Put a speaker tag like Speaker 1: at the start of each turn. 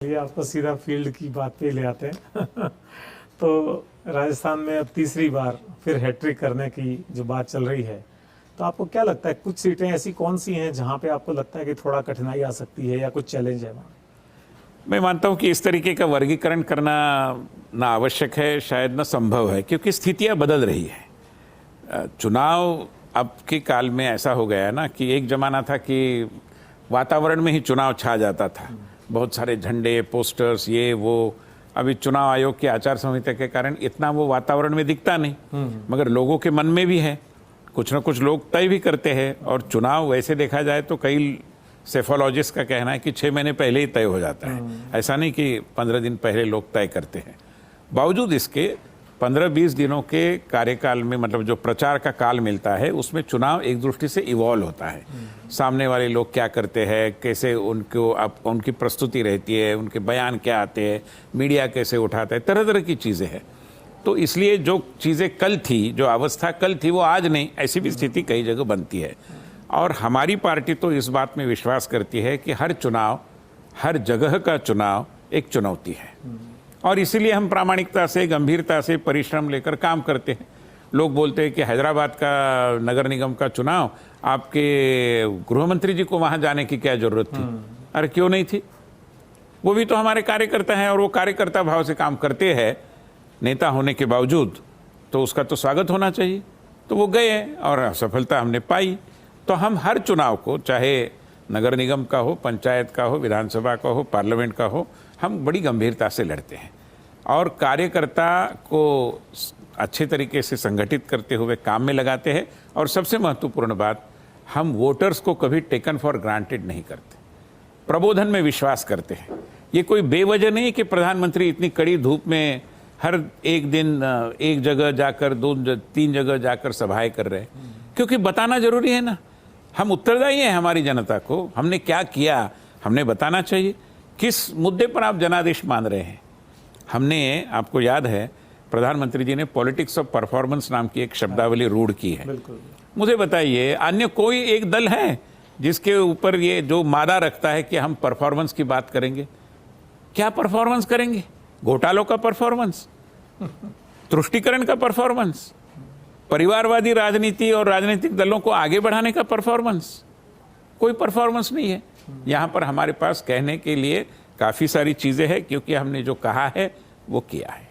Speaker 1: ये आपको सीधा फील्ड की बात पे ले आते हैं तो राजस्थान में अब तीसरी बार फिर हैट्रिक करने की जो बात चल रही है, तो आपको क्या लगता है कुछ सीटें ऐसी कौन सी हैं जहां पे आपको लगता है कि थोड़ा कठिनाई आ सकती है या कुछ चैलेंज है वहाँ?
Speaker 2: मैं मानता हूं कि इस तरीके का वर्गीकरण करना ना आवश्यक है, शायद ना संभव है, क्योंकि स्थितियां बदल रही है। चुनाव अब के काल में ऐसा हो गया है ना कि एक जमाना था कि वातावरण में ही चुनाव छा जाता था, बहुत सारे झंडे, पोस्टर्स, ये वो। अभी चुनाव आयोग की आचार संहिता के कारण इतना वो वातावरण में दिखता नहीं, मगर लोगों के मन में भी है। कुछ ना कुछ लोग तय भी करते हैं, और चुनाव वैसे देखा जाए तो कई सेफोलॉजिस्ट का कहना है कि 6 महीने पहले ही तय हो जाता है। ऐसा नहीं कि 15 दिन पहले लोग तय करते हैं। बावजूद इसके 15-20 दिनों के कार्यकाल में, मतलब जो प्रचार का काल मिलता है, उसमें चुनाव एक दृष्टि से इवॉल्व होता है। सामने वाले लोग क्या करते हैं, कैसे उनको उनकी प्रस्तुति रहती है, उनके बयान क्या आते हैं, मीडिया कैसे उठाता है, तरह तरह की चीज़ें हैं। तो इसलिए जो चीज़ें कल थी, जो अवस्था कल थी, वो आज नहीं, ऐसी भी स्थिति कई जगह बनती है। और हमारी पार्टी तो इस बात में विश्वास करती है कि हर चुनाव, हर जगह का चुनाव एक चुनौती है, और इसीलिए हम प्रामाणिकता से, गंभीरता से, परिश्रम लेकर काम करते हैं। लोग बोलते हैं कि हैदराबाद का नगर निगम का चुनाव, आपके गृह मंत्री जी को वहाँ जाने की क्या जरूरत थी? अरे क्यों नहीं थी? वो भी तो हमारे कार्यकर्ता हैं, और वो कार्यकर्ता भाव से काम करते हैं नेता होने के बावजूद, तो उसका तो स्वागत होना चाहिए। तो वो गए और सफलता हमने पाई। तो हम हर चुनाव को, चाहे नगर निगम का हो, पंचायत का हो, विधानसभा का हो, पार्लियामेंट का हो, हम बड़ी गंभीरता से लड़ते हैं, और कार्यकर्ता को अच्छे तरीके से संगठित करते हुए काम में लगाते हैं। और सबसे महत्वपूर्ण बात, हम वोटर्स को कभी टेकन फॉर ग्रांटेड नहीं करते, प्रबोधन में विश्वास करते हैं। ये कोई बेवजह नहीं कि प्रधानमंत्री इतनी कड़ी धूप में हर एक दिन एक जगह जाकर, 2-3 जगह जाकर सभाएं कर रहे हैं, क्योंकि बताना जरूरी है ना। हम उत्तरदायी हैं हमारी जनता को, हमने क्या किया हमने बताना चाहिए। किस मुद्दे पर आप जनादेश मान रहे हैं? हमने, आपको याद है, प्रधानमंत्री जी ने पॉलिटिक्स ऑफ परफॉर्मेंस नाम की एक शब्दावली रूढ़ की है। मुझे बताइए, अन्य कोई एक दल है जिसके ऊपर ये जो मादा रखता है कि हम परफॉर्मेंस की बात करेंगे? क्या परफॉर्मेंस करेंगे? घोटालों का परफॉर्मेंस, तुष्टीकरण का परफॉर्मेंस, परिवारवादी राजनीति और राजनीतिक दलों को आगे बढ़ाने का परफॉर्मेंस? कोई परफॉर्मेंस नहीं है। यहाँ पर हमारे पास कहने के लिए काफ़ी सारी चीज़ें हैं, क्योंकि हमने जो कहा है वो किया है।